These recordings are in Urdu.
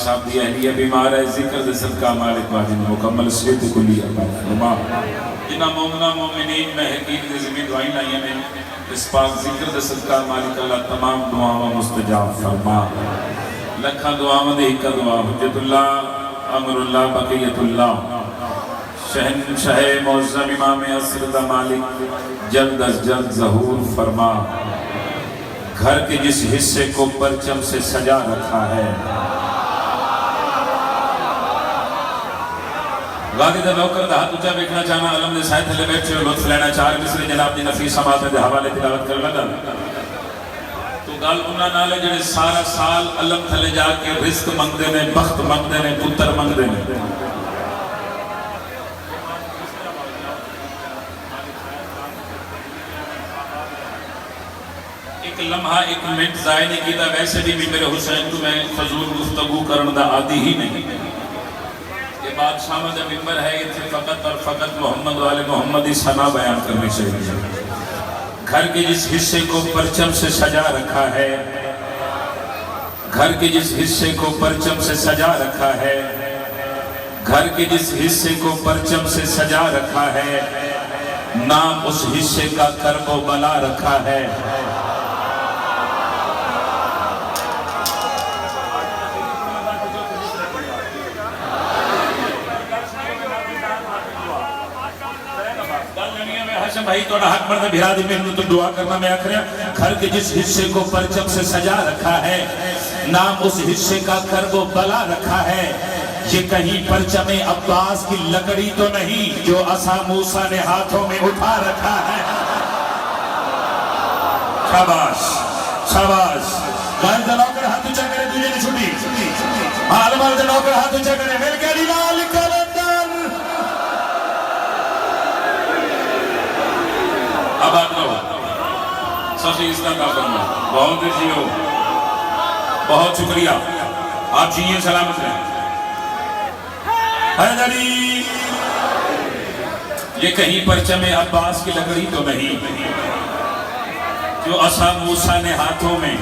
صاحب دی اہلیہ بیمار ہے ذکر دے صدقہ مالک واجب مکمل صحت کلی عطا فرما جنہ مومنہ مومنین محقین دے زمین دعائیں لائیں نے اس پاک ذکر دے صدقہ مالک اللہ تمام دعاواں مستجاب فرما لکھاں دعاواں دے ایک دعا حجت اللہ امر اللہ بقیت اللہ شہنشاہ معظم امام عصر دا مالک جلد از جلد ظہور فرما گھر کے جس حصے کو پرچم سے سجا رکھا ہے غادی دا نوکر دا ہاتھ اچھا بیکھنا چاہنا علم دے سائے تھلے بیٹھے ہوئے لطف لینا چار مصری جناب دی نفیس سماعت دے حوالے تلاوت کر لگا تو گال انہا نالے جڑے سارا سال علم تھلے جا کے رزق منگ دینے بخت منگ دینے پتر منگ دینے ایک لمحہ ایک منٹ ضائع نہیں کیتا ویسے بھی میرے حسین تو میں فضول گفتگو کرن دا عادی ہی نہیں یہ بات شامد ممبر ہے یہ تھے فقط اور فقط محمد والے محمدی ثنا بیان کرنی چاہیے گھر کے جس حصے کو پرچم سے سجا رکھا ہے گھر کے جس حصے کو پرچم سے سجا رکھا ہے گھر کے جس حصے کو پرچم سے سجا رکھا ہے نام اس حصے کا کرب و بلا رکھا ہے بھائی توڑا حق مردہ بھیرا دی میں تو دعا کرنا میں آکھریا گھر کے جس حصے کو پرچم سے سجا رکھا ہے نام اس حصے کا کرب و بلا رکھا ہے یہ کہیں پرچم عباس کی لکڑی تو نہیں جو عصا موسیٰ نے ہاتھوں میں اٹھا رکھا ہے شاباش شاباش غائب دلاؤ کر ہاتھ اچھا کرے دنیا نے چھوٹی عالمال دلاؤ کر ہاتھ اچھا کرے مل کے لال کلندر اب آت رہو سخی اسنا کا فرما بہت جیو بہت شکریہ آپ جیئے سلامت رہیں حیدری یہ کہیں پرچم عباس کی لکڑی تو نہیں جو عصا موسیٰ نے ہاتھوں میں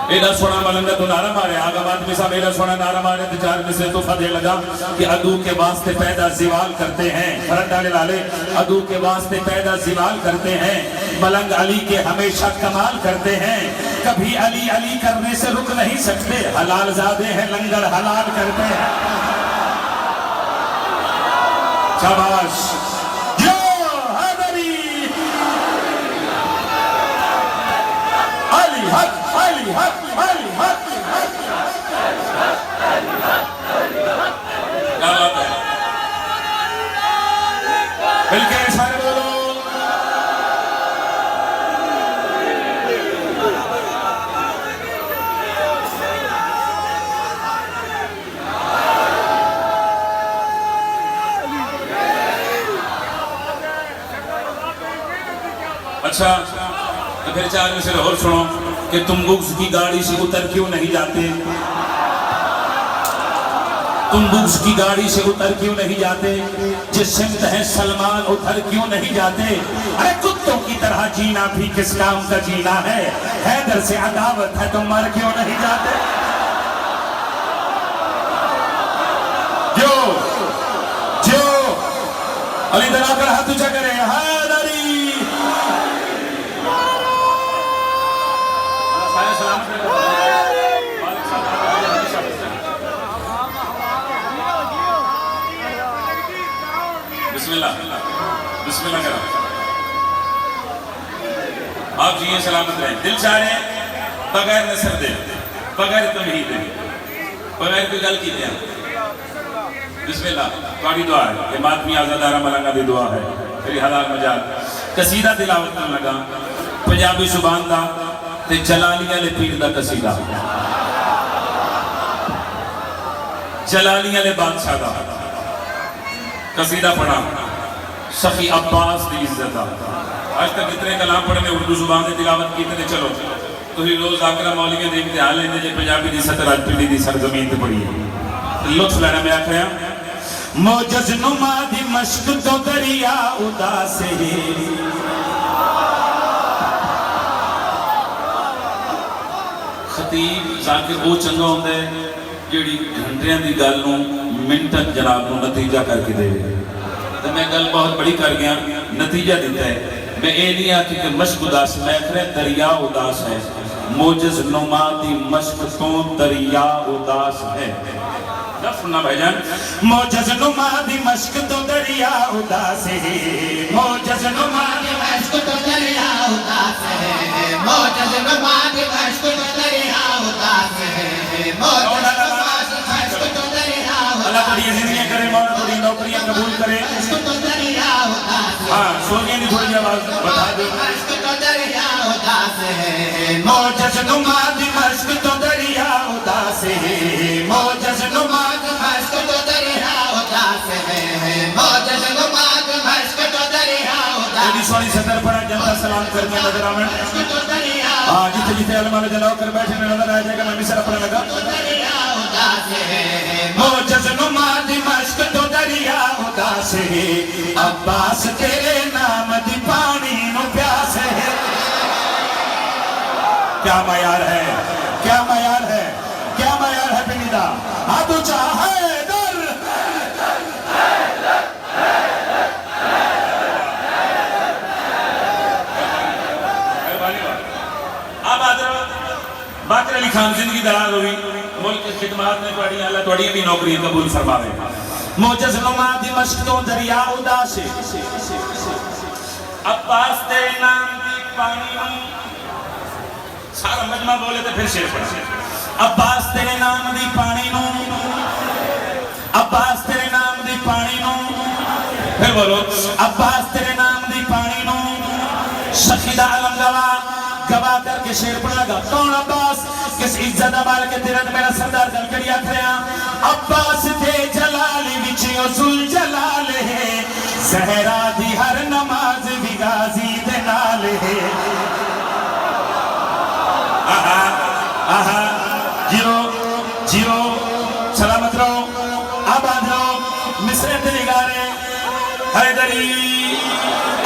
ایڈا سونا ملنگا تو نعرہ مارے آگا بات میں صاحب ایڈا سونا نعرہ مارے تجار میں سے تو فتح لگا کہ عدو کے واسطے پیدا زوال کرتے ہیں فرد ڈالے لالے عدو کے واسطے پیدا زوال کرتے ہیں ملنگ علی کے ہمیشہ کمال کرتے ہیں کبھی علی علی کرنے سے رک نہیں سکتے حلال زادے ہیں لنگر حلال کرتے ہیں شاباش علی حق علی حق علی حق کیا بات ہے مل کے سارے بولو اچھا پھر چار میں سے اور سنو کہ تم بغض کی گاڑی سے اتر کیوں نہیں جاتے تم بغض کی گاڑی سے اتر کیوں نہیں جاتے جس سمت ہے سلمان اتر کیوں نہیں جاتے ارے کتوں کی طرح جینا بھی کس کام کا جینا ہے حیدر سے عداوت ہے تم مر کیوں نہیں جاتے جو جو علی دلا کر ہاتھ اونچا کرے حیدری بسم اللہ بسم اللہ کرام آپ جیئے سلامت رہیں دل چاہے بغیر نصر دے بغیر تمہید دے بغیر کوئی گل کی دیا بسم اللہ تمہاری دعا ہے یہ ماتمی آزادارہ ملنگا دی دعا ہے پھر حلال مجال قصیدہ تلاوت کرنے لگا پنجابی زبان دا تے جلالیہ لے پیر دا قصیدہ جلالیہ لے بادشاہ دا قصیدہ پڑھا سخی عباس دی عزت آج تک اتنے کلام پڑھنے اردو زبان دی تلاوت کی تے چلو تو ہی روز آکرہ مولیاں دیکھتے حال ہیں جے پنجابی دی سطر آج پنڈی دی سرزمین تے پڑھی ہے لطف لینا میں آکھریا موجز نما دی مشک تو دریا اداس ہے خطیب ذاکر وہ چنگا ہوتا ہے جیڑی گھنٹیاں دی گل نوں منٹاں جناب نوں نتیجہ کر کے دے تو میں گل بہت بڑی کر گیا نتیجہ دیتا ہے میں یہ نہیں آتی کہ مشق اداس میں کرے دریا اداس ہے موجز نما دی مشق تو دریا اداس ہے سننا بھائی جان موجز نما دی مشق تو دریا اداس ہے موجز نما دی مشق تو دریا اداس ہے موجز نما دی مشق تو دریا اداس ہے موجز نما دی مشق تو دریا اللہ تھوڑی زندگیاں کرے مولا تھوڑی نوکریاں قبول کرے مشق تو دریا اداس ہے ہاں سونیے دی تھوڑی آواز بتا دو مشق تو دریا اداس ہے موجز نما دی مشق تو دریا اداس ہے موجز نما دی مشق تو دریا اداس ہے موجز نما دی مشق تو دریا اداس ہے سونی صدر پڑا جنتا سلام کرنے نظر آمن مشق تو دریا آج جیتے علماء جنہوں کر بیٹھے نظر آئے جائے گا میں مصر اپنا لگا موجز نما دی مشق تو دریا اداس ہے عباس تیرے نام دی پانی نو پیاس ہے کیا معیار ہے کیا معیار ہے کیا معیار ہے بنیدہ آدھو چاہے در اب آدھر باقر علی خان زندگی دراز ہوئی ملک خدمات نے پڑھی اللہ توڑی بھی نوکری قبول فرماوے موجز نما دی مشق تو دریا اداس ہے عباس تیرے نام دی پانی نوں سارا مجمع بولے تو پھر شیر پڑھا عباس تیرے نام دی پانی نوں عباس تیرے نام دی پانی نوں پھر بولو عباس تیرے نام دی پانی نوں شخیدہ علم گواہ کر کے شیر پڑھا گا کون عباس کس عزت عبال کے تیرت میرا سردار گل کری آکھریا عباس دے جلالی وچی ازل جلال ہے زہرہ دی ہر نماز بھی غازی دے نال ہے آہا جیو جیو سلامت رہو آباد رہو مصر تنگارے حیدری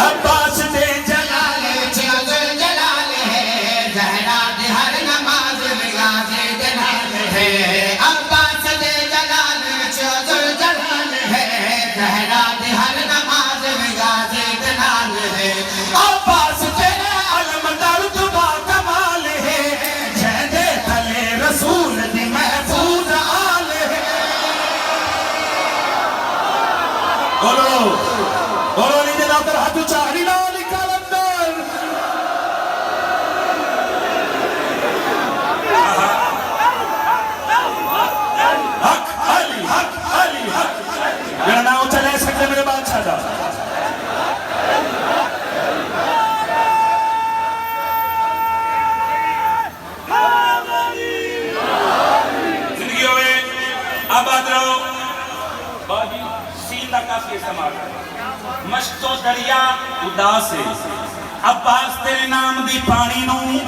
عباس دے جلال جلال ہے زہرہ دی ہر نماز بغازی دلال ہے عباس دے جلال جلال ہے زہرہ دی ہر نماز بغازی دلال ہے عباس تیرے علم درد با کمال ہے جہدے تھلے رسول دی محفوظ آل ہے بولو بولو لیجے ناکر ہاتھو چاہری نالی کالندر حق علی حق علی حق میرا ناؤ چلے سکتے میرے بادشاہ دا زندگی ہوئے آباد رہو باقی سین دا کافی استعمال مشق تو دریا اداس ہے عباس تیرے نام دی پانی نوں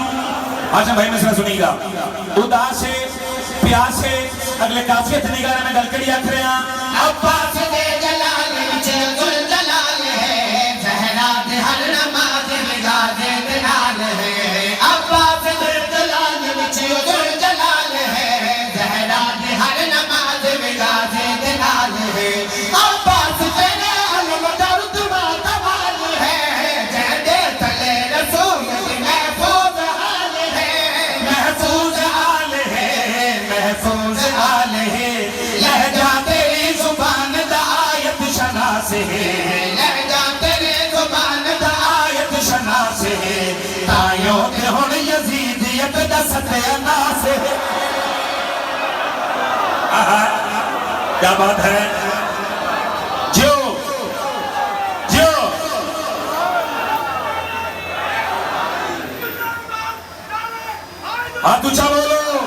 آجا بھائی مصرہ سنی گا اداس ہے پیاس ہے اگلے کافیت نگارے میں گل کری آکھرے ہیں عباس دے جلال وچے ذل جلال ہے زہرہ دے ہر نماز بغازی دلال ہے عباس دے جلال وچے ذل جلال ہے زہرہ دے ہر نماز بغازی دلال ہے عباس تیرے علم درد با کمال ہے جہدے تلے رسول دی محفوظ آل ہے محفوظ آل ہے محفوظ آل ہے لہجہ تیری زبان دا آیت شناس ہے لہجہ تیری زبان دا آیت شناس ہے تائیوں کے ہون یزیدیت دا ستیاناس ہے کیا بات ہے جو جو ہاتھ اچھا بولو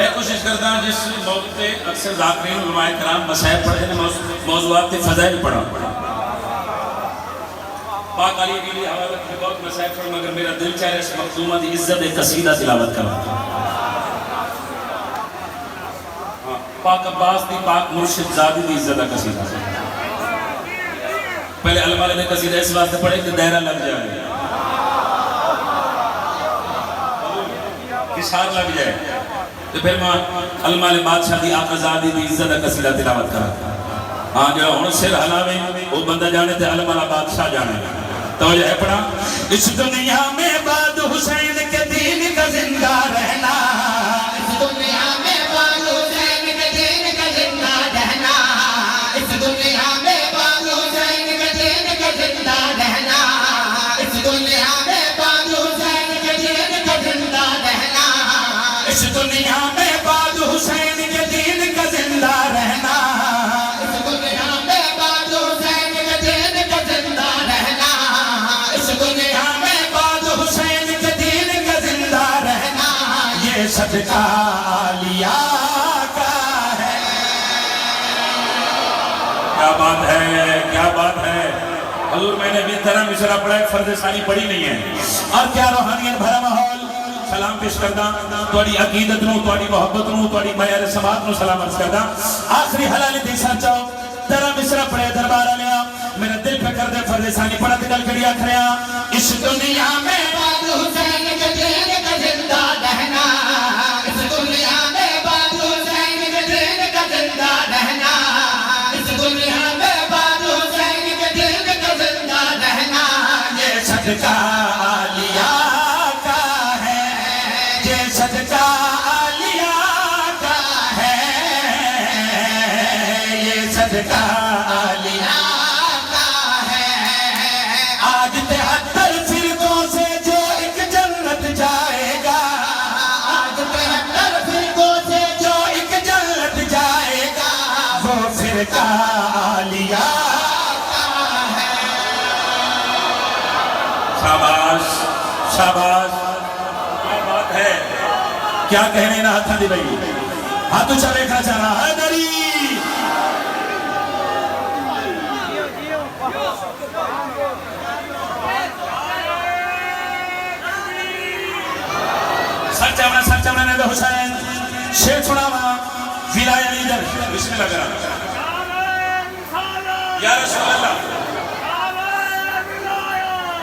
میں کوشش کرتا ہوں جس موضوع پہ اکثر ذاکرین علماء کرام مسائل پڑھے ہیں موضوعات فضائل پڑھا پاک علی کے لیے حوالہ کے بہت مسائل پڑھا مگر میرا دل چاہ رہا ہے اس مخدومہ دی عزت ایک قصیدہ تلاوت کرا پاک عباس دی پاک مرشد زادی دی عزت قصیدہ پہلے علماء نے قصیدہ اس واسطے پڑھے کہ دائرہ لگ جائے اشار لگ جائے تو پھر میں علماء بادشاہ دی آقا زادی دی عزت قصیدہ تلاوت کرا ہاں جو ہن سر ہلاوے وہ بندہ جانے تے علماء بادشاہ جانے توجہ ہے پڑھا اس دنیا میں بعد حسین کے دین کا زندہ رہنا اس دنیا میں بعد حسین کے دین کا زندہ رہنا اس دنیا میں بعد حسین کے دین کا زندہ رہنا اس دنیا میں بعد حسین کے دین کا زندہ رہنا اس دنیا میں بعد حسین کے دین کا زندہ رہنا اس دنیا میں بعد حسین کے دین کا زندہ رہنا اس دنیا میں بعد حسین کے دین کا زندہ رہنا یہ صدقہ عالیہ کا ہے کیا بات ہے کیا بات ہے حضور میں نے بھی طرح مشرہ پڑھا ہے فرض ثانی پڑھی نہیں ہے اور کیا روحانیت بھرا ماحول سلام پیش کردہ توڑی عقیدت نو توڑی محبت نو توڑی معیار سماعت نو سلام عرض کردہ آخری حلالی دیسا چاہو طرح مصرہ پڑھے دربارہ لیا میرا دل پہ کر دے فرض ثانی پڑھا تکل کریا کھریا اس دنیا میں بعد حسین کے دین کا زندہ رہنا اس دنیا میں بعد حسین کے دین کا زندہ رہنا اس دنیا میں بعد حسین کے دین کا زندہ رہنا یہ صدقہ عالیہ صدقہ عالیہ کا ہے یہ صدقہ عالیہ کا ہے آج 73 فرقوں سے جو ایک جنت جائے گا آج 73 فرقوں سے جو ایک جنت جائے گا وہ فرقہ عالیہ کا ہے شاباش شاباش کیا بات ہے کیا کہنے نہ ہاتھا دی بھئی ہاتھو چاہ دیکھنا چاہ رہا ہے دری سر چاہمنا نبی حسین شیر چھوڑا ماں ویلایہ لیدر بسم اللہ کرا یا رسول اللہ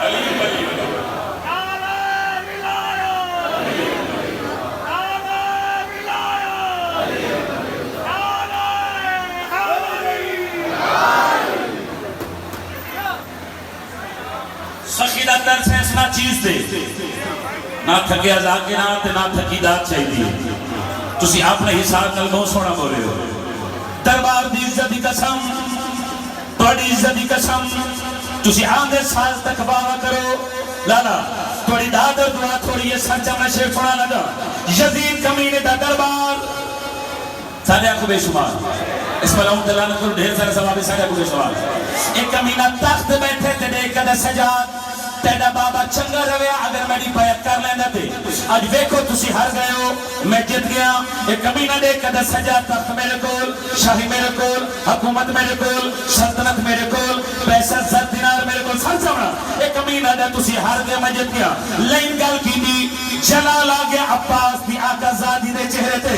علی علی سخیدہ در سے اسنا چیز دے نہ تھکے ازاکرات نہ تھکیدات چاہیے تسی آپ نے حساب نلگوں سونا بولے ہو دربار دی عزت دی قسم توڑی عزت دی قسم تسی آندھے سال تک باوا کرو لالا توڑی دادر دعا تھوڑی یہ سچا میں شیر سونا لگا یزید کمینے دا دربار سادے آنکھو بے شمار اس پر اللہ تعالیٰ نے تو ڈھیر سارے ثوابی سارے آنکھو بے شمار ایک کمینہ تخت بیٹھے تے دیکھ دے سجاد تیڑا بابا چنگا رویا اگر میری بیعت کر لینا دے آج ویکھو تسی ہر گئے ہو میں جت گیا ایک کمینہ دیکھ دے سجاد تخت میرے کول شاہی میرے کول حکومت میرے کول سلطنت میرے کول پیسہ زر دینار میرے کول سن سمنا ایک کمینہ دے تسی ہر گئے میں جت گیا لین گل کی دی جلال آگے عباس دی آقا زادی دے چہرے تے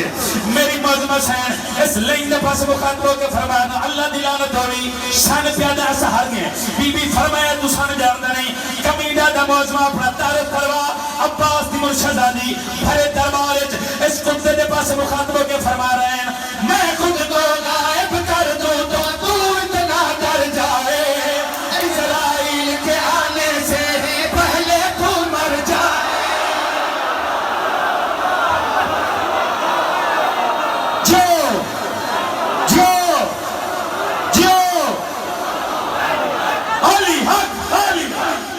میری معظم حسین اس لین دے پاس مخاطبوں کے فرمایا اللہ دلانت ہوئی شان پیادہ ایسا ہر گئے بی بی فرمایا تو سان جاندہ نہیں کمینہ دا موزمہ اپنا تعریف کروا عباس دی مرشدادی بھرے دربارج اس کتے دے پاس مخاطبوں کے فرما رہے ہیں میں خود کو غائب کر دوں تو اتنا ڈر جائے اسرائیل کے آنے سے پہلے تو مر جائے علی حق علی حق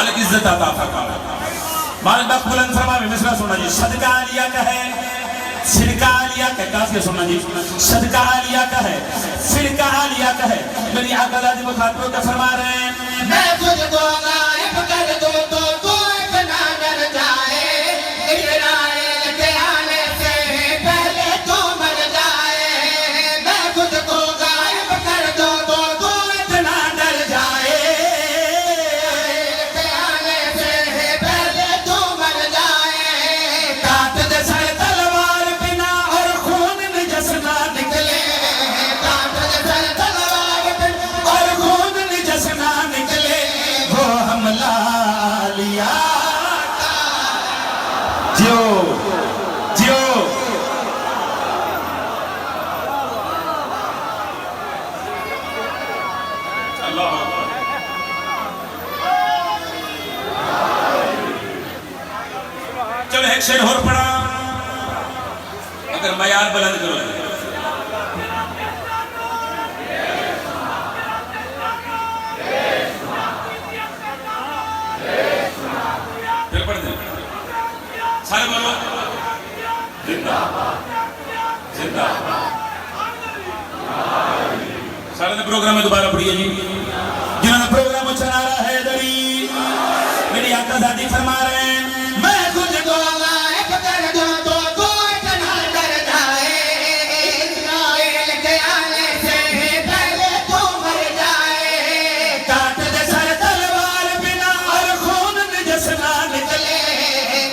مالک عزت عطا فرمائے. مالک باپ بلند فرمائے. مصرع سننا جی. صدقہ عالیہ کا ہے فرقہ عالیہ کا. کافی سننا جی. صدقہ عالیہ کا ہے فرقہ عالیہ کا ہے. میری آقا ذاتی مخاطبوں کا فرما رہے ہیں میں تجھ کو غائب کر دوں تو تو اتنا ڈر جائے. اسرائیل کے آنے سے پہلے تو مر جائے. میں تجھ کو غائب کر دوں تو تو اتنا ڈر جائے. اسرائیل کے آنے سے پہلے تو مر جائے. کاٹ دے سر تلوار بنا اور خون نجس نہ نکلے. کاٹ دے سر تلوار بنا اور خون نجس نہ نکلے. وہ حملہ عالیہ جیو جیو. اللہ اکبر. چلو ایک شعر اور پڑھا اگر معیار بلند کرو. پھر پڑھ دیں سارے بولو زندہ زندہ. سارے نے پروگرام میں دوبارہ پڑھیے جی. جنہوں نے پروگرام چلا رہا ہے دری میری آقا ذاتی فرما رہے ہیں میں تجھ کو غائب کر دوں تو تو اتنا ڈر جائے. اسرائیل کے آنے سے پہلے تو مر جائے. کاٹ دے سر تلوار بنا اور خون نجس نہ نکلے.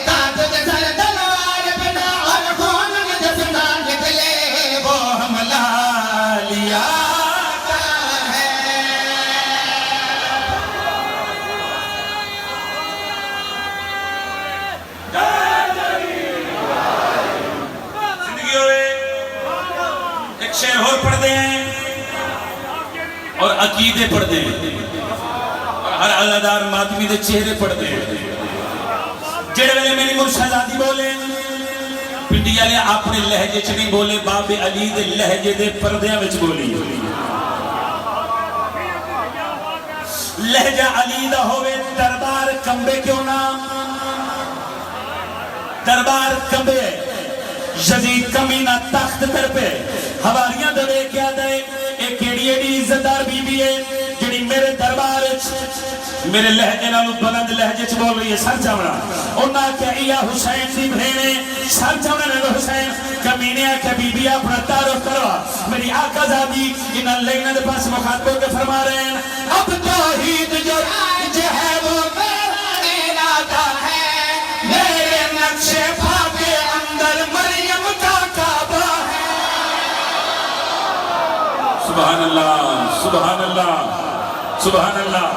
کاٹ دے سر تلوار بنا اور خون نجس نہ نکلے. وہ حملہ عالیہ کا ہے. زندگی ہوئے. ایک شعر اور پڑھ دیں اور عقیدے پڑھ دیں اور ہر عزادار ماتمی دے چہرے پڑھ دیں. جڑے ویلے میری مرشداتی بولے پنڈی والے اپنے لہجے چ نہیں بولے باب علی دے لہجے دے پردیاں وچ بولی. لہجہ علی دا ہوئے دربار کمبے کیوں نہ. دربار کمبے یزید کمینہ تخت تر پہ حوالیاں دے کیا دے. ایک ایڈی ایڈی عزتدار بی بی ہے جڑی میرے دربار میرے لہجے نالوں بلند لہجے چ بول رہی ہے. سر چاونا انہاں کیا ایا حسین دی بہنے سر چاونا نے حسین کمینے آکھا بی بی اپنا تعارف کروا. میری آقا ذاتی انہاں لینا دے پاس مخاطبوں کے فرما رہے ہیں اب توحید جو رائج ہے وہ میرا ارادہ ہے. میرے نقش پا کے اندر مریم کا کعبہ ہے. سبحان اللہ سبحان اللہ سبحان اللہ.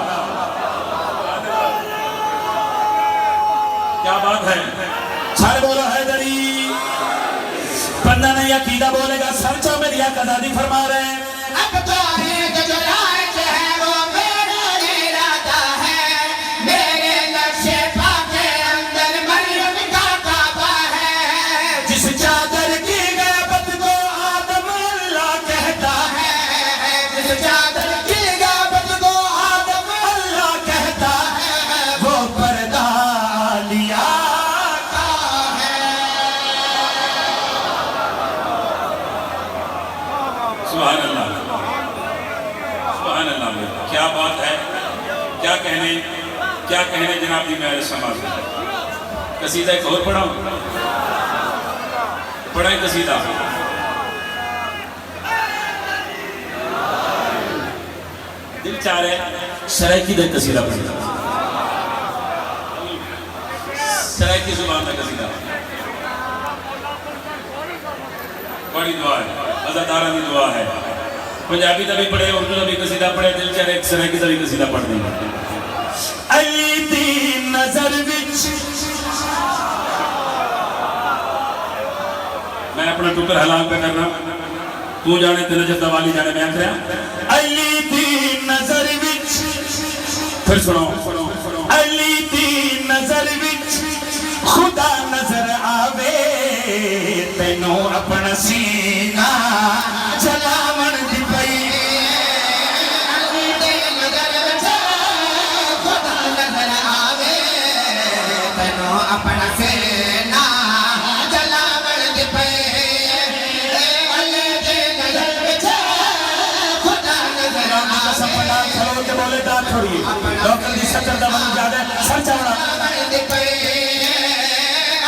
کیا بات ہے. سارے بولو حیدری. بندہ نہیں عقیدہ بولے گا سر چاو. میری آقا ذاتی فرما رہے ہیں اب توحید جو رائج ہے وہ میرا ارادہ ہے. میرے نقش پا کے اندر مریم کا کعبہ ہے. جس چادر کی غیبت کو آدم اللہ کہتا ہے. جس چادر کی غیبت کو آدم اللہ کہتا ہے. وہ پردہ عالیہ کا ہے. سبحان اللہ سبحان اللہ. کیا بات ہے. کیا کہنے جناب جی. میں سماج قصیدہ ایک اور پڑھاؤں. پڑھائیں قصیدہ. دل چاہ رہے سرائکی دے قصیدہ پڑھیں. سرائکی زبان کا قصیدہ بڑی دعا ہے. عزادارہ دی دعا ہے. پنجابی دا بھی پڑھے اردو دا بھی قصیدہ پڑھے. دل چاہ رہے ایک سرائکی دا بھی قصیدہ پڑھ دیں. علی دی نظر وچ میں اپنا ٹکر حلال پہ کرنا. تو جانے تے نجف دا والی جانے. میں آکھ رہا علی دی نظر وچ. پھر سنو. علی دی نظر وچ خدا نظر آوے. تینوں اپنا سینہ جلاون دی پئی. علی دی نظر وچ خدا نظر آوے. بولے داد تھوڑی ڈاکٹر دی سطر دا من زیادہ سر چاوڑا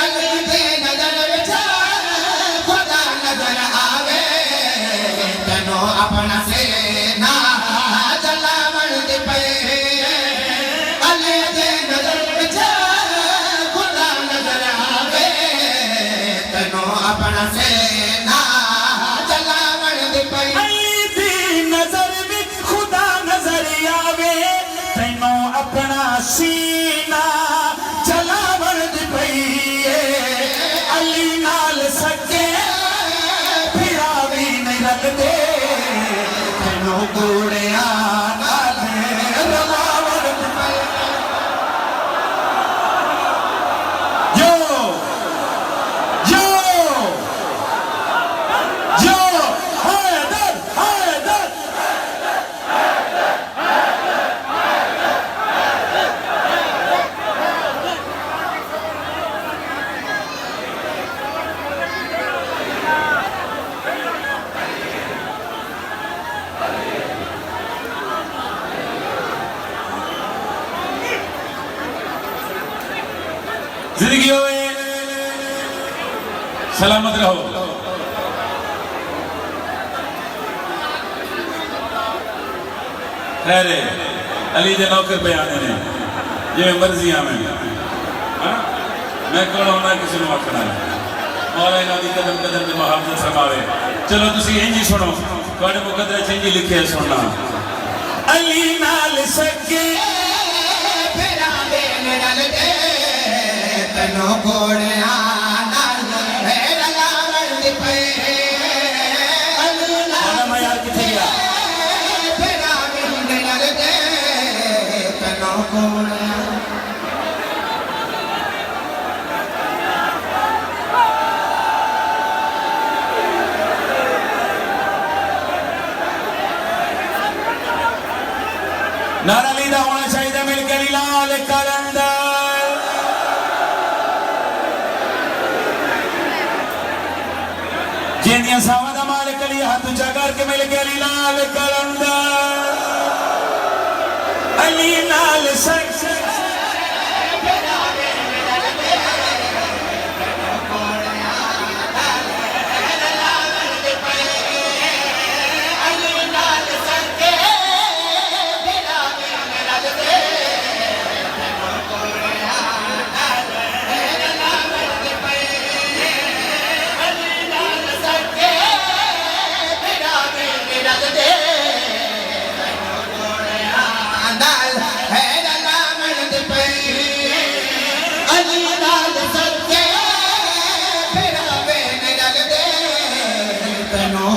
علی دے نظر وچھا خدا نظر آوے تینو اپنا سینہ جلاون دی پئے علی دے نظر وچھا خدا نظر آوے تینو اپنا سینہ جلاون دی پئے علی دی نظر وچ خدا نظر آوے تینوں اپنا سینہ جلاون دی پئی علی نال سکے پھرا بھی نہیں رکھتے تینوں گوڑیاں نال رلاون دی پئی جو جو جو حیدر حیدر زندگی ہوئے سلامت رہو خیر ہے علی دے نوکر پہ آنے نے یہ مرضی آمیں میں کون ہونا کسی نے وقت آئے مولا انہوں دی قدم قدم دے محافظت فرماوے چلو تسی انجی سنو کوڑے مقدرہ چنجی لکھے ہے سننا علی نال سکے پھرا دے نال دے تینو گوڑیاں نال رلاون دی پئے علی مولا میں یار کتھے گیا پھرا دے نال دے تینو گوڑیاں نعرہ لیدہ ہونا چاہیے مل کے لال کلندر جینیاں ساوہ مالک علی ہاتھ اچھا کر کے مل کے لال کلندر علی نال سک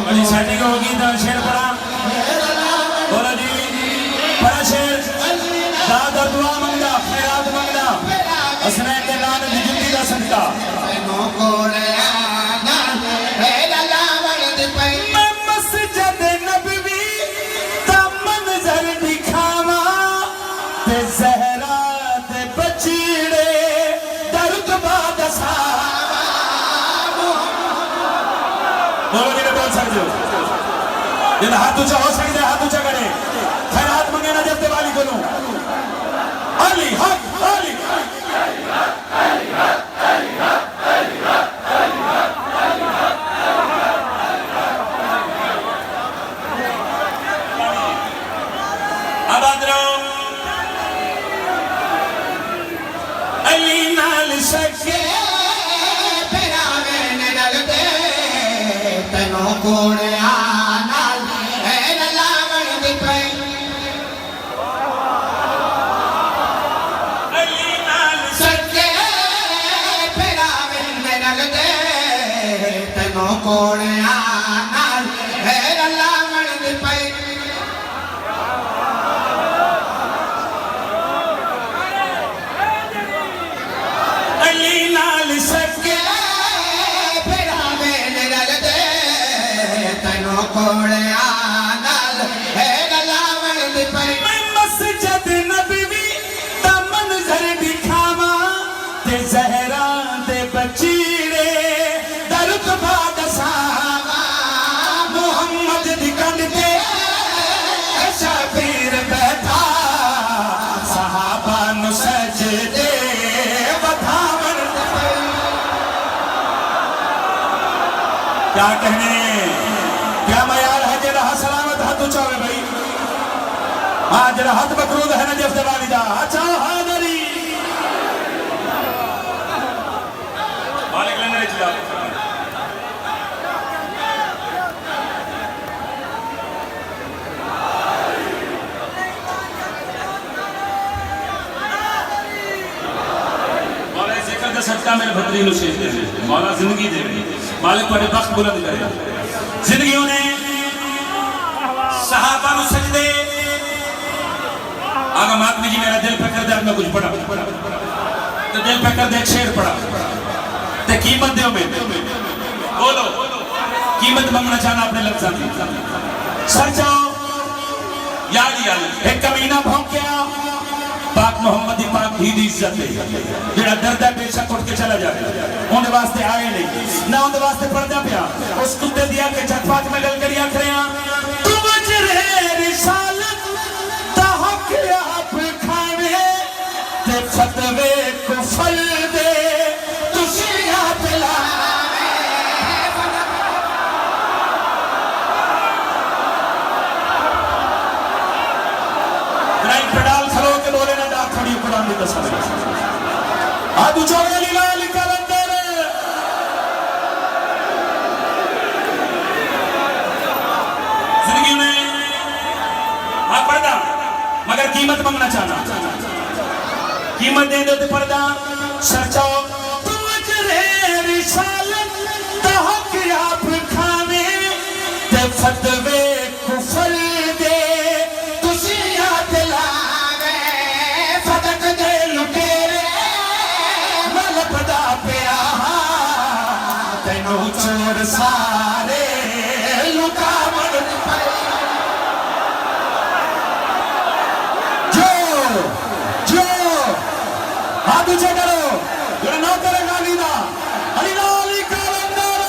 بڑی سیٹنگ ہوگی تو شیر پڑا بولا جی پڑا شیر دادا دعا منگا خیرات منگا اسنین کے لان دی جنگی دا صدقہ میں مسجد نبوی تا منظر دکھاوا تے زہرا تے بچیڑے درد باد ساوا بولو جی بول سکتے ہو جن ہاتھ اچھا ہو سکتے ہاتھ اچھا کرے خیرات منگے نہ جب دیوالی کنوں علی حق علی آباد رہو علی نال سکے تینو گوڑیاں نال رلاون دی پئے علی نال سکے پھراون نال دے تینو گوڑیاں نال رلاون دی پئے علی نال سکے پھراون نال دے تینو گوڑیاں نال رلاون دی پئے میں مسجد نبوی تا منظر دکھاوا تے زہرا تے بچیڑے درد باد ساوا محمد دی کنڈ تے شبیر بیٹھا کیا کہنے کیا معیار ہے جڑا سلامت ہاتھ اونچا ہوئے بھائی ہاں جڑا ہاتھ مقروض ہے نجف دے والدہ اچھا حاضری مالک لینے چلا مولا ذکر کا صدقہ میرے بھتری نشیف دے مولا زندگی دے مالک پڑے بخت بلند کرے زندگیوں نے صحابہ نو سجدے آگا ماتمی جی میرا دل پہ کر دے میں کچھ پڑھا تو دل پہ کر دے ایک شیر پڑھا تے قیمت دیو میں بولو قیمت منگنا چاہنا اپنے لفظہ دی سر جاؤ یاد ایک کمینہ بھونک گیا پاک محمد پاک ہی دی عزت ہے جڑا دردہ پیشہ کٹ کے چلا جائے انہیں واسطے آئے نہیں نہ انہیں واسطے پردہ پیا اس کتے دیا کہ جھٹ پاک میں گل کریا کریاں تم اجرے رسالت تحق آپ کھانے تے فتوے کفر دے تسی آپ لانے گرائن پڑال کھلو کے بولے نہ ڈاک کھڑی قرآن دی قسم آدھو چوڑے لیلا لکھا اندر زندگی میں آپ پردہ مگر قیمت منگنا چاہنا قیمت دے دو تے پردہ سرچاؤ تو اجرے رسالت تحق آپ کھانے تے فتوے کفر دے تسی یاد لانے فتق دے لٹیرے ملپدہ پیا تینو چور سارے لکامن پہ ہاتھ اچھے کرو جڑا نہ کرے گا لیدہ علی علی کالندر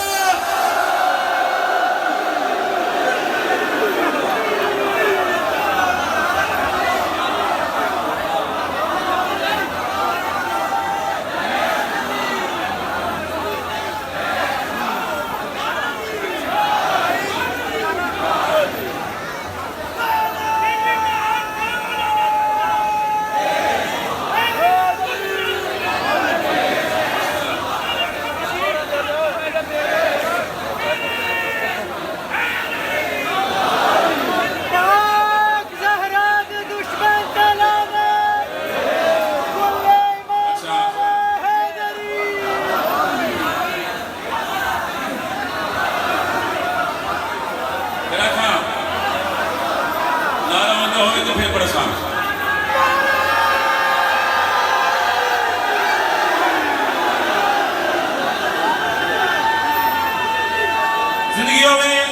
زندگیوں میں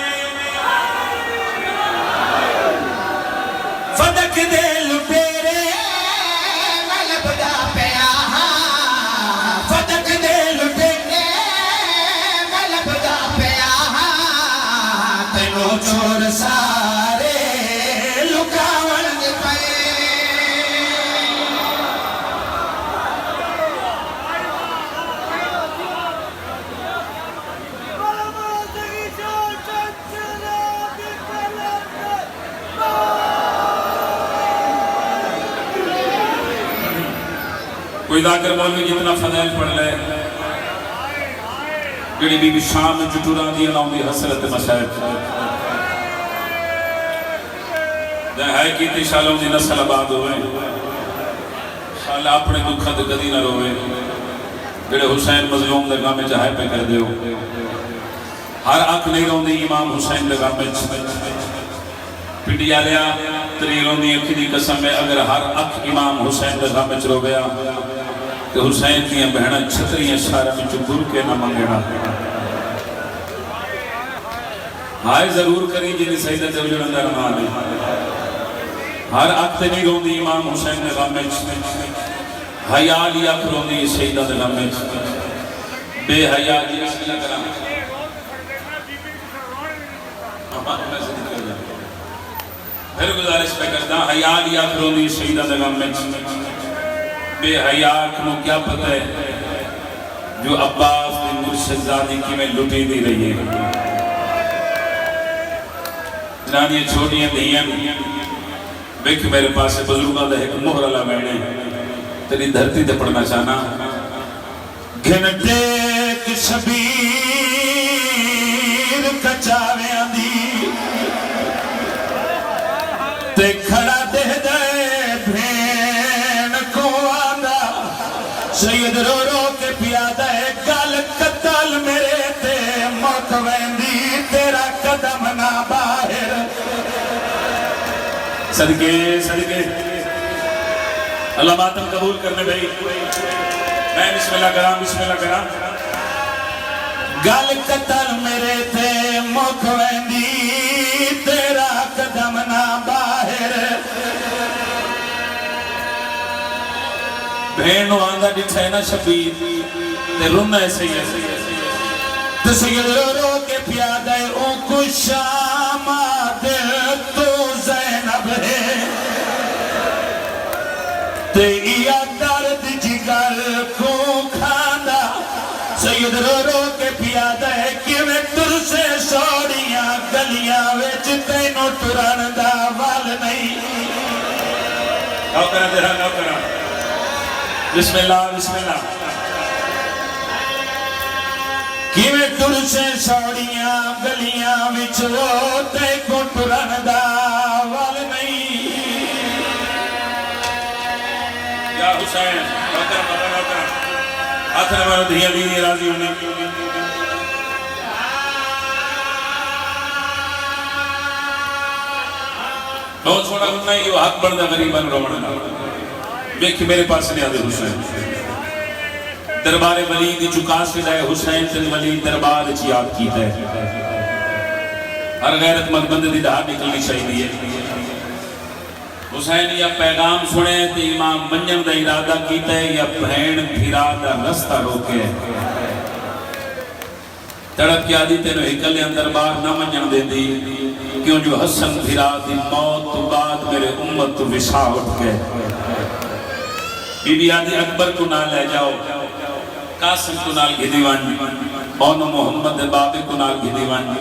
فتق دے لٹیرے ملپدہ پیا فتق دے لٹیرے ملپدہ پیا تینو چور سارے لکاون پہ کوئی ذاکر مولوی جتنا فضائل پڑھ لے جڑی بی بی شام میں جٹوران دی اللہ دی حسرت مسائب جائے ہے کیتی شالوں دی نسل آباد ہوئے شالہ اپنے دکھت کدی نہ روئے جڑے حسین مظلوم دگاہ میں چاہے پہ کر دے ہو ہر اک نہیں رون دی امام حسین دگاہ میں پڑیا لیا تری رون دی اکھی دی قسم میں اگر ہر اک امام حسین دگاہ میں چلو گیا کہ حسین دیاں بہنہ چھتریاں شارہ میں چکر کے نہ منگنا ہائے ضرور کری جنہی سیدہ جوجر اندر مانے ہر اکتے نہیں رون دی امام حسین نے غمچ حیاء لیا کرون دی سیدہ نے غمچ بے حیاء جی اس اللہ کرام پھر گزارش پہ کرتا حیاء لیا کرون دی سیدہ نے غمچ بے حیاء کنو کیا پتہ ہے جو عباس دی مرشد زادی کی میں لٹی دی رہی ہے جنانیاں چھوٹیاں دھیاں ویکھ میرے پاس بزرگاں دا ایک مہر والا وینے تیری دھرتی تے پڑھنا چاہنا گھنٹے کی شبیر کچاویاں دی تے کھڑا دے دے بھین کو آندا سید رو رو کے پیادہ ہے گل قتل میرے تے موت ویندی تیرا قدم نہ باہر صدقے صدقے اللہ ماتم قبول کرنے بھائی میں بسم اللہ کرام گل قتل میرے تے موت ویندی تیرا قدم نہ باہر بھینو آندہ ڈٹھا ہے نا شبیر تے رونا ایسے ہی تو سید رو رو کے پیادہ ہے اون کو شام دل تو زینب ہے تے یا درد جگر کو کھانا سید رو رو کے پیادہ ہے کہ میں تر سے سوڑیاں گلیاں ویچ تینوں تران دا وال نہیں لاؤ کرا بسم اللہ کہ میں تر سے سوڑیاں گلیاں ویچ وہ تینوں تران دا وال نہیں یا حسین لاؤ کرا آخر ہمارا دھیاں دینی راضی ہونے بہت چھوڑا ہونا ہے یہ حق بردہ غریبان روڑنا دیکھ میرے پاس نہیں آدھے حسین دربار ولید چکا سے لائے حسین تن ولید دربار چی یاد کی ہے ہر غیرت مند بندے دی دہار نکلنی چاہیے حسین یا پیغام سنے تو امام منجن دا ارادہ کیتا ہے یا بہن پھرا دا رستہ روکے تڑپ کی آدھی تینو ہکل اندر بار نہ منجن دے دی کیوں جو حسن پھرا دی موت تو بعد میرے امت تو وشا اٹھ کے بی بی آدھی اکبر کو نہ لے جاؤ قاسم کو نال گھدیوان اون محمد بابے کو نال گھدیوان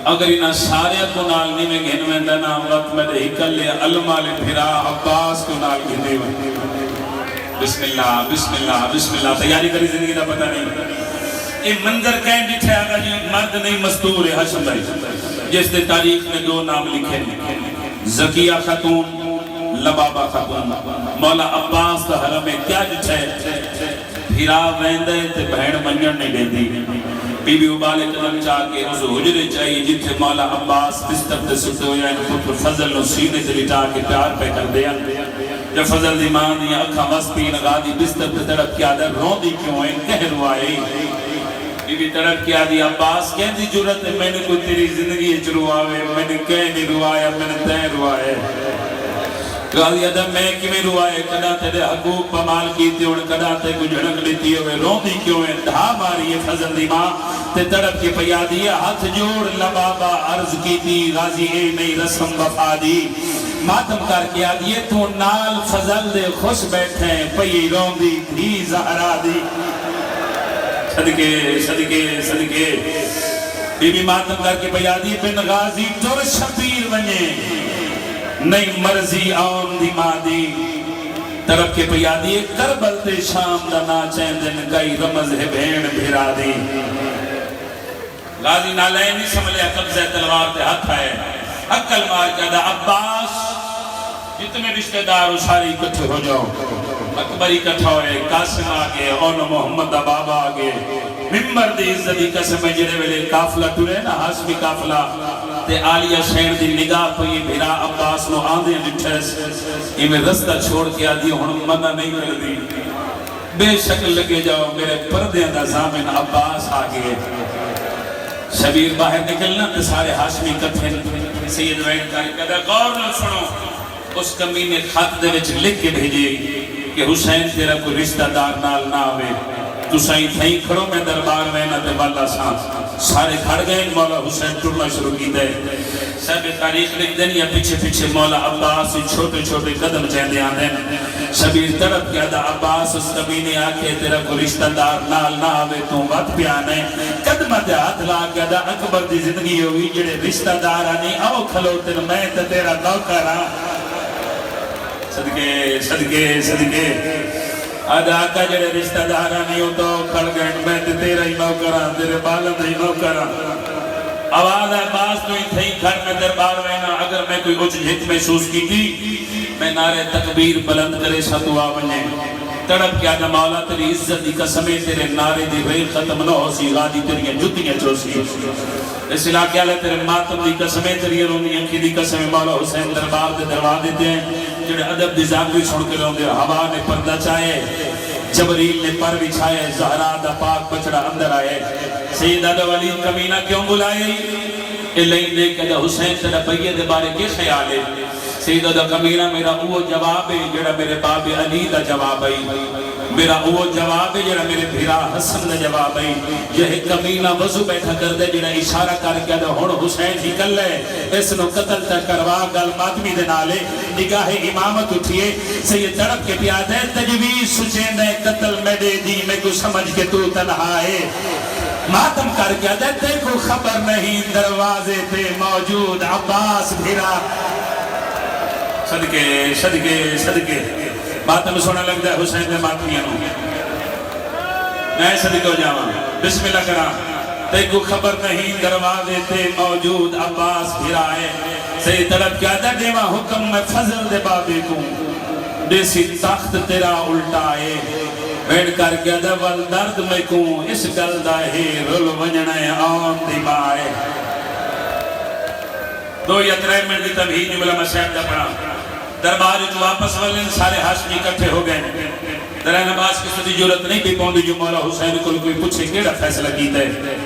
اگر انہا سارے کو نال نہیں میں گھن میں دنا وقت میں دے ہکل لے علمال پھرا عباس کو نال گھدیوان بسم اللہ تیاری کری زندگی دا پتہ نہیں یہ منظر کہیں ڈٹھے آگا جی مرد نہیں مستور ہے حشم بھائی جس نے تاریخ میں دو نام لکھے زکیہ خاتون لبابہ خاتون مولا عباس دا حرم میں کیا ڈٹھے پھرا ویندے تے بہن منجن نہیں دے دی بی بی ابالے قدم چاہ کے اس حجرے چاہیے جتھے مولا عباس بستر تے سکتے ہویا ان پتر فضل نو سینے تے لٹا کے پیار پہ کر دیا جب فضل دی ماں دی اکھا وسپی نگا دی بستر تے تڑپ کیا در رو دی کیوں ہے کہہ روائی بی بی تڑپ کیا دی عباس کہہ دی جرت ہے میں نے کوئی تیری زندگی اچ رواوے میں نے کہہ نہیں روایا میں نے تین روائے قاضی ادم میں کیویں روائے کدا تیرے حقوق پمال کیتے اور کدا تے کو جھڑک لیتی ہوئے روندی کیوں ہے دھا ماری ہے فضل دی ماں تے تڑپ کے پیا دیا ہاتھ جوڑ لبابا عرض کی تھی غازی اے نئی رسم وفا دی ماتم کر کے آدھیے تو نال فضل دے خوش بیٹھے پئی روندی دھی زہرا دی صدقے بی بی ماتم کر کے پیا دی بن غازی تر شبیر بنے نئی مرضی آن دی مادی طرف کے پیادی کربل تے شام دا ناچین دن کئی رمز ہے بھین بھیرا دی غازی نالین نہیں سمجھے قبضہ تلوار تے ہاتھ ہے عقل مار کہا عباس جتنے رشتہ دار ساری اکٹھے ہو جاؤ اکبر اکٹھا ہوئے قاسم آگے اون محمد بابا آگے ممبر دی عزتی قسم جڑے ویلے کافلہ ٹورے نا ہاشمی کافلہ تے آلیہ شہر دی نگاہ پئی بھیرا عباس نو آندے ڈٹھس میں رستہ چھوڑ کے آدھی ہن منع نہیں کر دی بے شکل لگے جاؤ میرے پردے دا ضامن عباس آگے شبیر باہر نکلنا تے سارے ہاشمی کٹھے سید وین کاری کہتا غور نہ سنو اس کمی نے خط دے وچ لکھ کے بھیجے کہ حسین تیرا کوئی رشتہ دار نال نہ آوے تو سائیں تھیں کھڑو میں دربار میں نہ تے والا سان سارے کھڑ گئے مولا حسین ٹرنا شروع کی دے سب تاریخ لکھ دیں یا پیچھے پیچھے مولا عباس چھوٹے چھوٹے قدم چہندے آندے شبیر تڑپ کیا دا عباس اس کمینے آکے تیرا کو رشتہ دار نال نہ آوے تو وقت پیانے قدمہ دے ہاتھ لا گیا دا اکبر دی زندگی ہوئی جڑے رشتہ دار آنی آؤ کھلو تیر میں تے تیرا نوکر ہاں صدقے صدقے صدقے آدھا آقا جڑے رشتہ دار آنی ہو تو کھڑ گئے میں تے تیرا ہی نوکر ہاں تیرے بالم ہی نوکر ہاں آواز عباس تو ہی تھئی گھر میں دربار وینا اگر میں کوئی اچھ جھت محسوس کی تھی میں نعرے تکبیر بلند کرے ساتو آونے تڑپ کیا دا مولا تیری عزت دی قسمیں تیرے نعرے دی غیر ختم نہ ہو سی غادی تیری جتیاں چوسی اس علاقے والے تیرے ماتم دی قسمیں تیری رونی انکی دی قسمیں مولا حسین دربار دے دروا دیتے ہیں جڑے ادب دی زاگوی چھوڑ کے رہوں دے ہوا نے پردہ چاہے جبریل نے پر بچھائے زہرا دا پاک بچڑا اندر آئے سیدہ دا ولید کمینہ کیوں بلائے اللہ دے کہ دا حسین تیرا بیے دے بارے کے خیال ہے سیدہ دا کمینہ میرا وہ جواب ہے جڑا میرے باب علی دا جواب ہے میرا وہ جواب ہے جڑا میرے بھیرا حسن دا جواب ہے یہ کمینہ وضو بیٹھا کر دے جڑا اشارہ کر کے دا ہون حسین ہی کر لے اس نو قتل تا کروا گل ماتمی دے نالے نگاہ امامت اٹھئے سید تڑپ کے پیادے تجویز سچیں دے قتل میں دے دی میں کو سمجھ کے تو تنہا ہے ماتم کر گیا دیتے کو خبر نہیں دروازے پہ موجود عباس بھیرا صدقے صدقے صدقے ماتم سونا لگ جائے حسین دے ماتمیاں میں صدقے ہو جاواں بسم اللہ کرا تے کو خبر نہیں دروازے پہ موجود عباس بھیرا ہے صحیح طلب کیا دا دیوا حکم میں فضل دے بابے کو دیسی تخت تیرا الٹا ہے بیڑ کر گیا دا والدرد میں کوں اس گل دا ہی رل ونجنے آن دی بائے دو یا ترے منٹ دی تمہید جملہ مسیب دا پڑا دربار جو واپس والن سارے ہاشمی کٹھے ہو گئے درہ نباز کی صدی جورت نہیں بھی پوندی جو مولا حسین کو کوئی پوچھے کیڑا فیصلہ کیتا ہے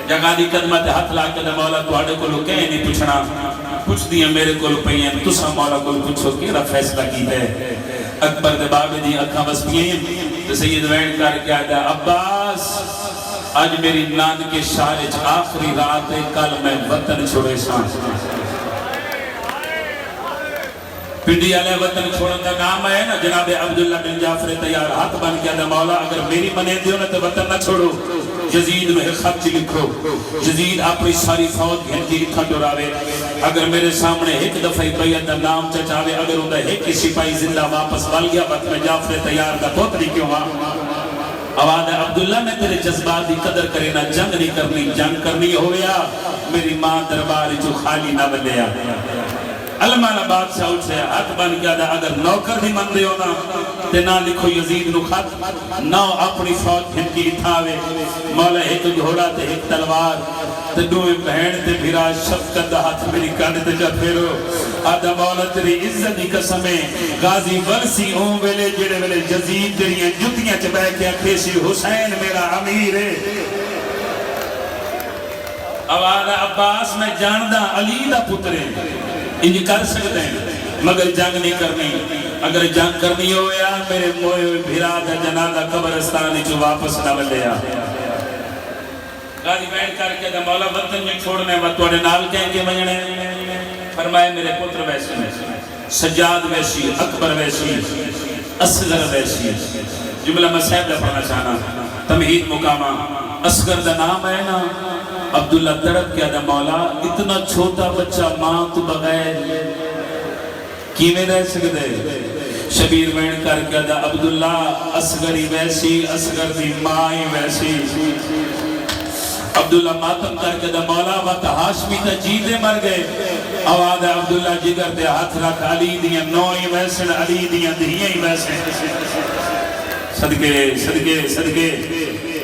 جگہ دی قدمت ہاتھ لا کے دا مولا تو آڑے کو لو کہیں نہیں پوچھنا پوچھ دیا میرے کو لو پہین تسا مولا کو پوچھو کیڑا فیصلہ کیتا ہے اکبر دے بابے دی اکھاں بس پئیں تو سید وین کر کے آدھا عباس آج میری ناند کے شارج آخری رات کل میں وطن چھوڑے سان پنڈی علیہ وطن چھوڑن دا نام ہے نا جناب عبداللہ بن جعفر تیار ہاتھ بن کے آدھا مولا اگر میری بنے دیو نا تو وطن نہ چھوڑو جزید میں خط لکھو جزید اپنی ساری فوج گھن کی اتھا ڈراوے اگر میرے سامنے ایک دفعی بیعت دا نام چچاوے اگر اندھا ایک سپاہی زندہ واپس بل گیا وقت میں جعفر تیار دا پوتری کیوں ہاں آواز عبداللہ میں تیرے جذبات دی قدر کرے نا جنگ نہیں کرنی جنگ کرنی ہویا میری ماں دربار جو خالی نہ بلیا علمانہ بادشاہ اٹھے ہاتھ بن گیا دا اگر نوکر بھی من دے ہونا تے نہ لکھو یزید نو خط نہ اپنی فوج پھر کی اتھاوے مولا ایک گھوڑا تے ایک تلوار تے دوئے بہن تے بھیرا شفقت دا ہاتھ میری کانڈ تے جا پھیرو آدھا مولا تیری عزت دی قسمیں غازی ورسی ہوں ویلے جڑے ویلے یزید تیری جتیاں چبہ کے کھیسی حسین میرا امیر ہے آواز عباس میں جاندہ علی دا پترے انج کر سکتے ہیں مگر جنگ نہیں کرنی اگر جنگ کرنی ہویا میرے موئے ہوئے بھیرا دا جنازہ قبرستانی جو واپس نہ بلیا غازی بیٹھ کر کے دا مولا وطن میں چھوڑنے وطوڑے نال کہیں گے مجھنے فرمائے میرے پتر ویسی سجاد ویسی اکبر ویسی اصغر ویسی جملہ مسیب دا پڑھنا چاہنا تمہید مقامہ اصغر دا نام ہے نا عبداللہ تڑپ کیا دا مولا اتنا چھوٹا بچہ ماں تو بغیر کی میں رہ سکتے شبیر وین کر کیا دا عبداللہ اصغری ویسی اصغر دی مائی ویسی عبداللہ ماتم کر کے دا مولا وقت ہاشمی تا جیدے مر گئے آواز عبداللہ جگر دے ہاتھ رکھ علی دیاں نوئی ویسن علی دیاں دہیاں ویسن صدقے صدقے صدقے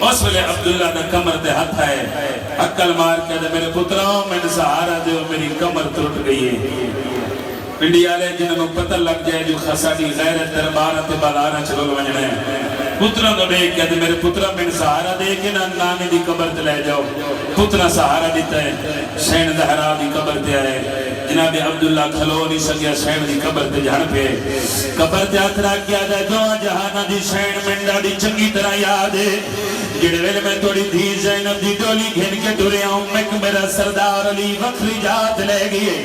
اس ویلے عبداللہ دا کمر دے ہاتھ ہے عقل مار کے دے میرے پتراؤں میں سہارا دے میری کمر ٹوٹ گئی ہے پنڈی والے جنہوں پتہ لگ جائے جو خساڑی غیرت دربارہ تے بازارہ چلو لونجنے ہیں پترہ تو دیکھ کے میرے پترہ میں سہارا دے کے نانے دی قبر تے لے جاؤ پترہ سہارا دیتا ہے شین زہرا دی قبر تے آئے جناب عبداللہ کھلو نہیں سکیا شین دی قبر تے جھڑ پہ قبر تے اترا کیا جائے دو جہانہ دی شین منڈا دی چنگی طرح یاد ہے جڑے ویلے میں توڑی دھی زینب دی ڈولی گھن کے ٹورے آؤں میں میرا سردار علی وقری جات لے گئے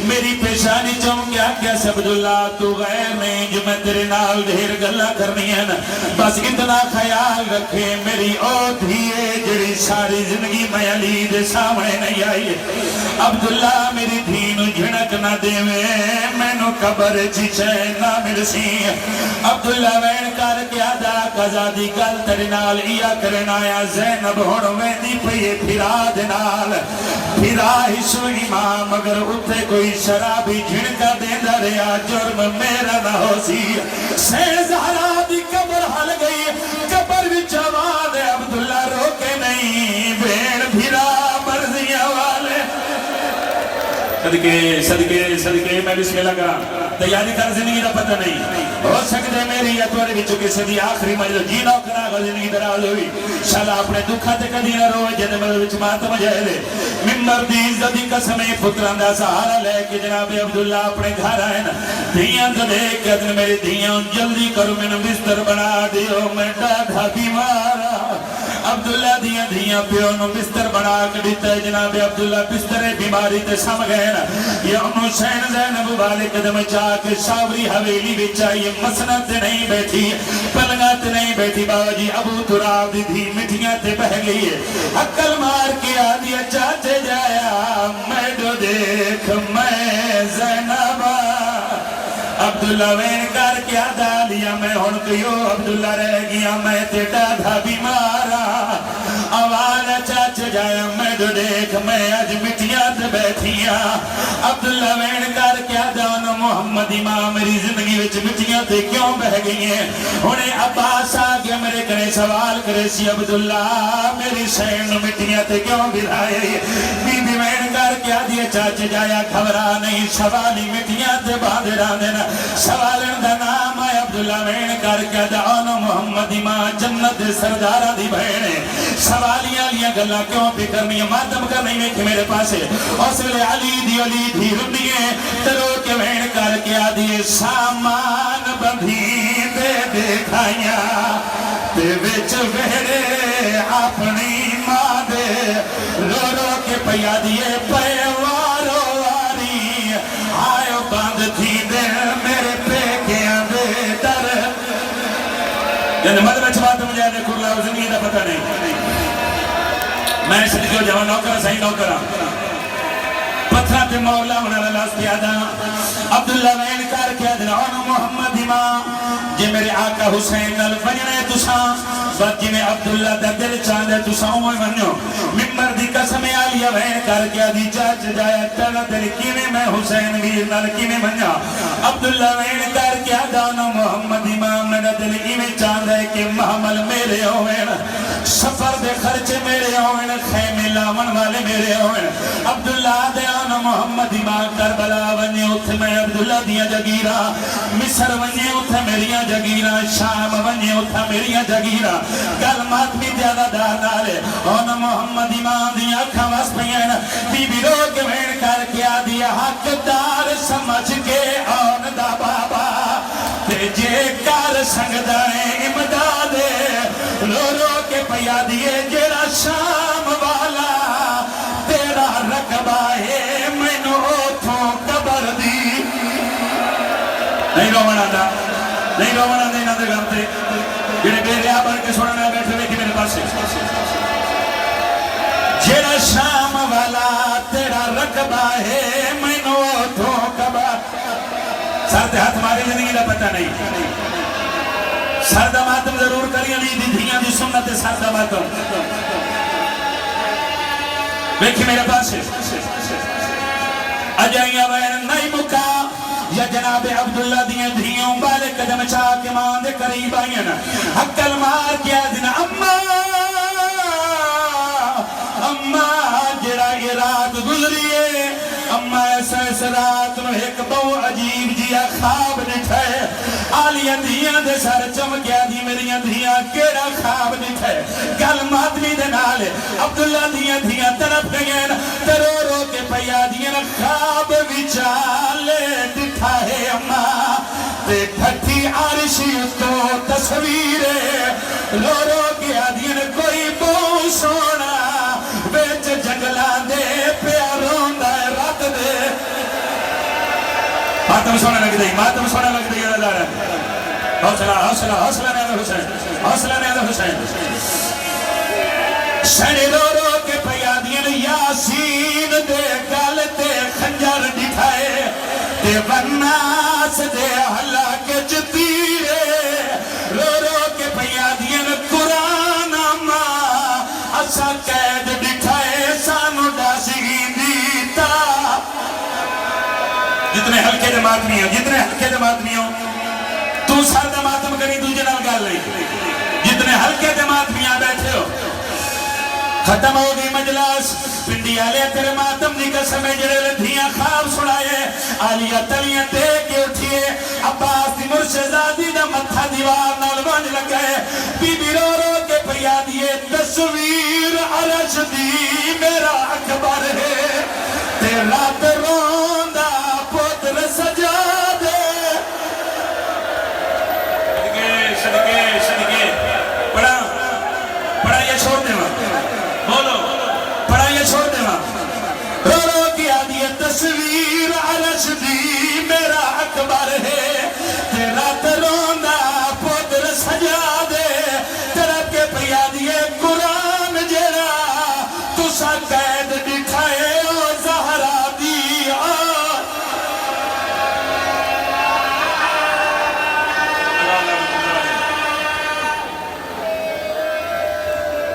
میری پیشانی چاہوں کیا عبداللہ تو غیر نہیں جو میں تیرے نال ڈھیر گلہ کرنی ہے نا بس اتنا خیال رکھے میری اوت ہی ہے جڑی ساری زندگی میں علی دے سامنے نہیں آئی ہے عبداللہ میری دھینو جھنک نہ دے میں نو قبر چیچے نہ ملسی عبداللہ وین کر کے آدھا قضا دی گل تیرے نال ایا کرنا یا زینب ہون ویندی پئیے پھرا دنال پھرا حسو امام اگر اتھے کوئی شرابی جھنکا دے دریا جرم میرا نہ ہو سی سین زہرا دی قبر حل گئی قبر بھی جوان عبداللہ روکے نہیں بین پھرا مرضیاں والے صدقے میں بسم اللہ کرا تیاری کر زندگی دا پتہ نہیں ہو سکتے میری یا توڑے بھی چکے سے دی آخری مجلس جینا کرا گا زندگی دراز ہوئی شالا اپنے دکھا تے کدی نہ روئے جنے مجلس ماتم جائے دے ممبر دی عزتی قسمیں پتران دا سہارا لے کے جناب عبداللہ اپنے گھر آئے نا دھیاں تو دیکھ کے میری دھیاں جلدی کرو میں بستر بنا دیو میں ڈاڈھا بیمارا عبداللہ دھیاں پیو نو بستر بنا کے دیتا ہے جناب عبداللہ بستر بیماری تے سم گئے نا یہ انہوں شہن زینب والے قدم چاہ کے شاوری حویلی بچا یہ مسنت نہیں بیٹھی پلنگت نہیں بیٹھی بابا جی ابو تراب دی دھی مٹھیاں تے بہ گئی ہے عقل مار کے آدیا چاہتے جایا میں جو دیکھ میں زینبہ عبداللہ وین کر کے آدھا لیا میں ہون کیوں عبداللہ رہ گیا میں تے ڈاڈھا بیمارا آواز چاچ جایا میں جو دیکھ میں آج مٹیاں تے بیٹھیاں عبداللہ وین کر کے آدھا محمد امام میری زندگی وچ مٹیاں تے کیوں بہ گئی ہیں انہیں عباس آگیا میرے کنے سوال کرے سی عبداللہ میری شہن مٹیاں تے کیوں بلائے بی بی وین کر کے آدھیا چاچ جایا کھبرا نہیں سوالی مٹیاں تے باندھ راندنا سوالن دا نام آئے عبداللہ وین کر کے دعونا محمد امام جنت سردارہ دی بہنے سوالیاں لیا گلہ کیوں پہ کرنی ہے ماتم کرنی میں کہ میرے پاس ہے اوسلے علی دی رنی ہے ترو کے وین کر کے آدھیے سامان بندھی دے دیکھائیاں تے وچ ویڑے اپنی ماں دے رو رو کے پیا دیے پیوارو واری آئے بند تھی دے میرے پیکیاں دے در یعنی مدد بات مجھے آنے کرلا زندگی دا پتہ نہیں میں صدقیوں جوان نوکرہ صحیح نوکرہ پتھرہ تے مولا انہا لاس پیادا عبداللہ وین کر کے ادنعون محمد امام جے میرے آقا حسین نل بننے تساں بات جی میں عبداللہ دا دل چاندے تساں ہوئے بنیو ممبر دی قسم آلیا وین کر کے ادھی چاچ جایا تڑا دل کیویں میں حسین ویر نل کیویں بنیا عبداللہ وین کر کے ادانا محمد امام میرا دل ایویں چاندے کہ محمل میرے ہوئے سفر دے خرچے میرے ہوئے خیمے لاون والے میرے ہوئے عبداللہ دیانا محمد امام کربلا ونیے اتھے میں عبداللہ دیا جگیرہ مصر ونیے اتھے میریاں جگیرہ شام ونیے اتھے میریاں جگیرہ کلمات بھی زیادہ دار دارے اونا محمد امام دیا کھواس پہین بی بی رو کے وین کر کے آدیا حق دار سمجھ کے آن دا بابا تے جے کار سنگ دائیں امدادے رو رو کے پیا دیے جیرا شام والا تیرا رقبہ ہے میں نو اوتھوں قبر دی نہیں رومنا دا نہیں رومنا دے نہ دے گمتے جنہیں میرے آبر کے سوڑنا بیٹھے ہوئے کہ میرے پاس ہے جیرا شام والا تیرا رقبہ ہے میں نو اوتھوں قبر سارتے ہاتھ ماری زندگی دا پتہ نہیں سردہ ماتم ضرور کری علی دی دھیاں دی سنت سردہ ماتم دیکھیں میرے پاس ہے اجائیاں وین نہیں مکا یا جناب عبداللہ دیاں دھیاں بالے قدم چاہ کے مان دے قریب آئین حقل مار کیا دن اممہ جڑا یہ رات گزری ہے اممہ ایسا اس رات نو ایک بہو عجیب آلیاں دھیاں دے سر چمکیا دی میریاں دھیاں کیڑا خواب دکھے گل ماتمی دے نال عبداللہ دھیاں تڑپ گئے تے رو رو کے پیا دیاں خواب وچالے دکھا ہے اماں تے پھٹی عرشی تو تصویر رو رو کے آدین کوئی بو سونا بیچ جنگلان دے پیاروں دا رات دے ماتم سونا لگ دی حوصلہ حوصلہ حوصلہ نیادہ حسین حوصلہ نیادہ حسین سڑے رو رو کے پیادین یاسین دے گل تے خنجر دکھائے تے وناس دے حلاک جتیرے رو رو کے پیادین قرآن ماں اسا قید دکھائے سانو ڈاسگین دیتا جتنے ہلکے جماعت میں ہو تو سر دا ماتم کری دوجہ نال گال لئی جتنے ہلکے جماعت میں بیٹھے ہو ختم ہو گئی مجلس پنڈی آلے تیرے ماتم دی قسم جڑے لدھیاں خواب سنائے آلیہ تلیاں دے کے اٹھئے عباس دی مرشدادی دا متھا دیوار نالوان لگئے بی بی رو رو کے پریادیے تصویر عرش دی میرا اکبر ہے تے رات رو